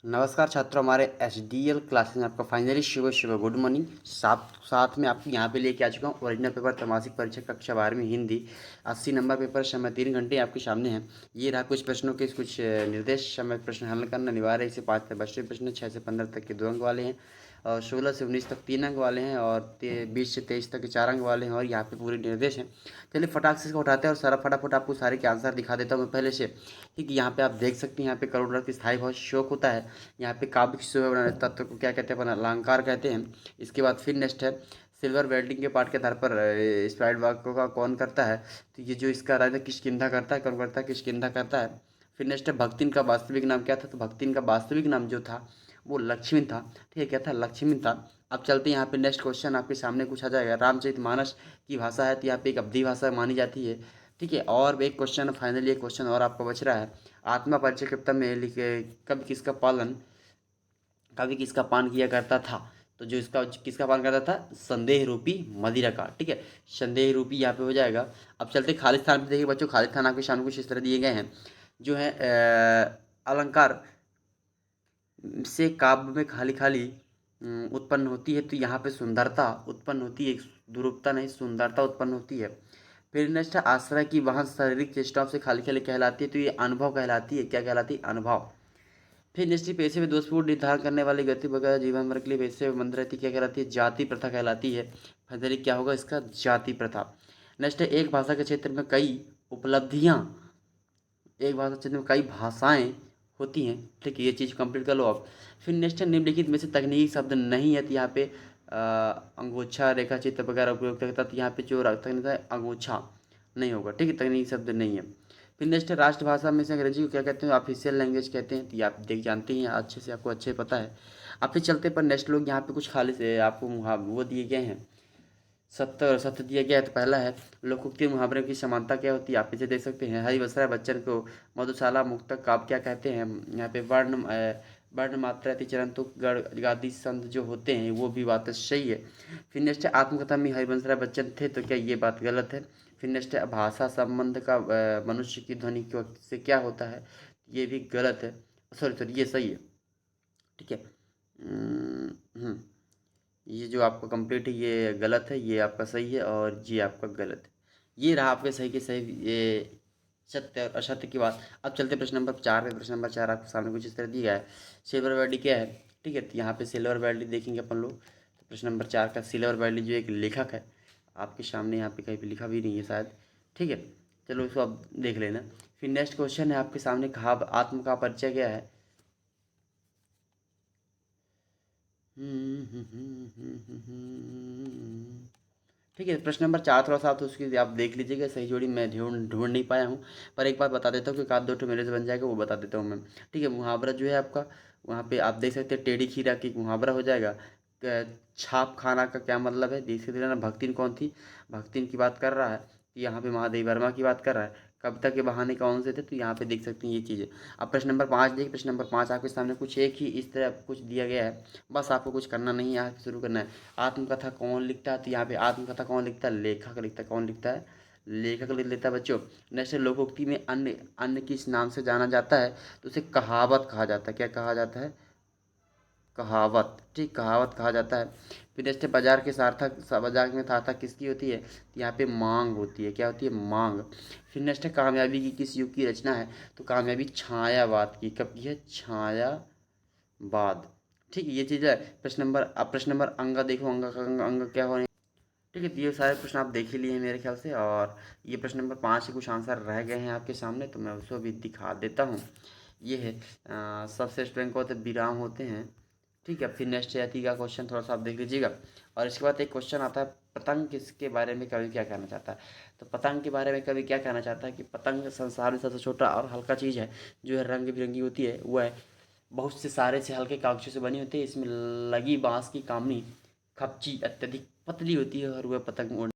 नमस्कार छात्रों, हमारे एचडीएल क्लासेस में आपका फाइनली शुभ शुभ गुड मॉर्निंग। साथ साथ में आपको यहाँ पे लेके आ चुका हूँ ओरिजिनल पेपर त्रैमासिक परीक्षा कक्षा 12वीं हिंदी 80 नंबर पेपर। समय 3 घंटे आपके सामने है। ये रहा कुछ प्रश्नों के कुछ निर्देश। समय प्रश्न हल करना अनिवार्य है। इसे 5 से 22 प्रश्न, 6 से 15 तक के 2 अंक वाले हैं और 16 से 19 तक 3 अंक वाले हैं और 20 से 23 तक के 4 अंक वाले हैं और यहाँ पे पूरे निर्देश हैं। चलिए फटाक से इसको उठाते हैं और सारा फटाफट आपको सारे के आंसर दिखा देता हूँ मैं पहले से। ठीक है, यहाँ पे आप देख सकते हैं, यहाँ पे करोड़ रत्न स्थायी बहुत शौक होता है। यहाँ पे काव्य शोभा बनाने तत्व को क्या कहते हैं? अपन अलंकार कहते हैं। इसके बाद फिर नेक्स्ट है सिल्वर वेल्डिंग के पार्ट के आधार पर स्पाइड वाक्यों का कौन करता है? तो ये जो इसका राजा किष्किंधा करता है, कौन करता है? किष्किंधा करता है। फिर नेक्स्ट है भक्तिन का वास्तविक नाम क्या था? तो भक्तिन का वास्तविक नाम जो था वो लक्ष्मी था। ठीक है, क्या था? लक्ष्मी था। अब चलते हैं यहाँ पे नेक्स्ट क्वेश्चन आपके सामने पूछा जाएगा। रामचरितमानस की भाषा है तो यहाँ पे एक अवधी भाषा मानी जाती है। ठीक है, और एक क्वेश्चन फाइनली एक क्वेश्चन और आपका बच रहा है। आत्मा परिचय कविता में लिखे कभी किसका पान किया करता था? तो जो इसका किसका पान करता था? संदेह रूपी मदिरा का। ठीक है, संदेह रूपी यहाँ पे हो जाएगा। अब चलते खालिस्तान पे। देखिए बच्चों, खालिस्तान आपके सामने कुछ इस तरह दिए गए हैं जो है अलंकार से काव्य में खाली खाली उत्पन्न होती है। तो यहाँ पे सुंदरता उत्पन्न होती है, दुरूपता नहीं, सुंदरता उत्पन्न होती है। फिर नेक्स्ट है आश्रय की वहाँ शारीरिक चेष्टाओं से खाली खाली कहलाती है। तो ये अनुभव कहलाती है। क्या कहलाती है? अनुभव। फिर निश्चित पैसे में दोषपूर्ण निर्धारण करने वाली गति वगैरह जीवन भर के लिए पैसे में बंद रहती है। क्या कहलाती है? जाति प्रथा कहलाती है। फाइनली क्या होगा इसका? जाति प्रथा। नेक्स्ट है एक भाषा के क्षेत्र में कई उपलब्धियाँ, एक भाषा के क्षेत्र में कई भाषाएं होती हैं। ठीक है, ये चीज़ कंप्लीट कर लो आप। फिर नेक्स्ट है निम्नलिखित में से तकनीकी शब्द नहीं है। तो यहाँ पे अंगोछा रेखा चित्र वगैरह उपयोग करता। तो यहाँ पे जो तकनीक है अंगोछा नहीं होगा। ठीक है, तकनीकी शब्द नहीं है। फिर नेक्स्ट है राष्ट्रभाषा में से अंग्रेजी को क्या कहते हैं? ऑफिशियल लैंग्वेज कहते हैं। तो ये आप देख जानते हैं अच्छे से, आपको अच्छे पता है। अब फिर चलते पर नेक्स्ट लोग यहाँ पे कुछ खाली से आपको वो दिए गए हैं, सत्तर सत्य दिया गया है। तो पहला है लोकोक्ति मुहावरे की समानता क्या होती है? आप इसे देख सकते हैं। हरिवंशराय बच्चन को मधुशाला मुक्तक काव्य क्या कहते हैं? यहाँ पे वर्ण मात्रा अतिचरण तुक गण गादी संत जो होते हैं वो भी बात सही है। फिर नेक्स्ट है आत्मकथा में हरिवंशराय बच्चन थे। तो क्या ये बात गलत है? फिर नेक्स्ट है भाषा संबंध का मनुष्य की ध्वनि से क्या होता है? ये भी गलत है। सॉरी सॉरी, ये सही है। ठीक है। हम्म, ये जो आपका कंप्लीट है ये गलत है, ये आपका सही है और ये आपका गलत है। ये रहा आपके सही के सही, ये सत्य और असत्य की बात। अब चलते प्रश्न नंबर 4 पे। प्रश्न नंबर 4 आपके सामने कुछ इस तरह दिया गया है। सिल्वर वैली क्या है? ठीक है, तो यहाँ पे सिल्वर वैली देखेंगे अपन लोग। तो प्रश्न नंबर 4 का सिल्वर वैली जो एक लेखक है आपके सामने, यहाँ पे कहीं पे लिखा भी नहीं है शायद। ठीक है, चलो इसको आप देख लेना। फिर नेक्स्ट क्वेश्चन है आपके सामने, कहा आत्म का परिचय क्या है? ठीक है, प्रश्न नंबर 4 थोड़ा सा आप तो उसकी आप देख लीजिएगा, सही जोड़ी मैं ढूंढ ढूंढ नहीं पाया हूँ। पर एक बात बता देता हूँ कि आध दो ठो मेरे से बन जाएगा, वो बता देता हूँ मैं। ठीक है, मुहावरा जो है आपका वहाँ पे आप देख सकते हैं टेढ़ी खीरा की मुहावरा हो जाएगा। छाप खाना का क्या मतलब है? देख सकते हैं ना, भक्तिन कौन थी? भक्तिन की बात कर रहा है। यहाँ पे महादेवी वर्मा की बात कर रहा है। कविता के बहाने कौन से थे? तो यहाँ पे देख सकते हैं ये चीज़ें। अब प्रश्न नंबर 5 देखिए। प्रश्न नंबर 5 आपके सामने कुछ एक ही इस तरह कुछ दिया गया है। बस आपको कुछ करना नहीं है, यहाँ से शुरू करना है। आत्मकथा कौन लिखता है? तो यहाँ पे आत्मकथा कौन लिखता है? लेखक लिखता है। कौन लिखता है? लेखक लिख लेता है बच्चों। नेक्स्ट लोकोक्ति में अन्य अन्य किस नाम से जाना जाता है? तो उसे कहावत कहा जाता है। क्या कहा जाता है? कहावत। ठीक, कहावत कहा जाता है। फिर नेक्स्ट बाजार के सार्थक, बाजार में सार्थक किसकी होती है? तो यहाँ पे मांग होती है। क्या होती है? मांग। फिर नेक्स्ट है कामयाबी की किस युग की रचना है? तो कामयाबी छायावाद की। कब की है? छायावाद। ठीक है, ये चीज़ है। प्रश्न नंबर, अब प्रश्न नंबर अंग देखो, अंग का अंग क्या हो? ठीक है, तो ये सारे प्रश्न आप देख ही लिए हैं मेरे ख्याल से। और ये प्रश्न नंबर 5 के कुछ आंसर रह गए हैं आपके सामने, तो मैं उसको भी दिखा देता हूँ। ये है सबसे स्ट्रेंथ होते विराम होते हैं। ठीक है, फिर नेक्स्ट जाति का क्वेश्चन थोड़ा सा आप देख लीजिएगा। और इसके बाद एक क्वेश्चन आता है पतंग किसके बारे में कवि क्या कहना चाहता है? तो पतंग के बारे में कवि क्या कहना चाहता है कि पतंग संसार में सबसे छोटा और हल्का चीज़ है, जो है रंग बिरंगी होती है, वो है बहुत से सारे से हल्के कागजों से बनी होती है। इसमें लगी बांस की कामनी खपची अत्यधिक पतली होती है और वह पतंग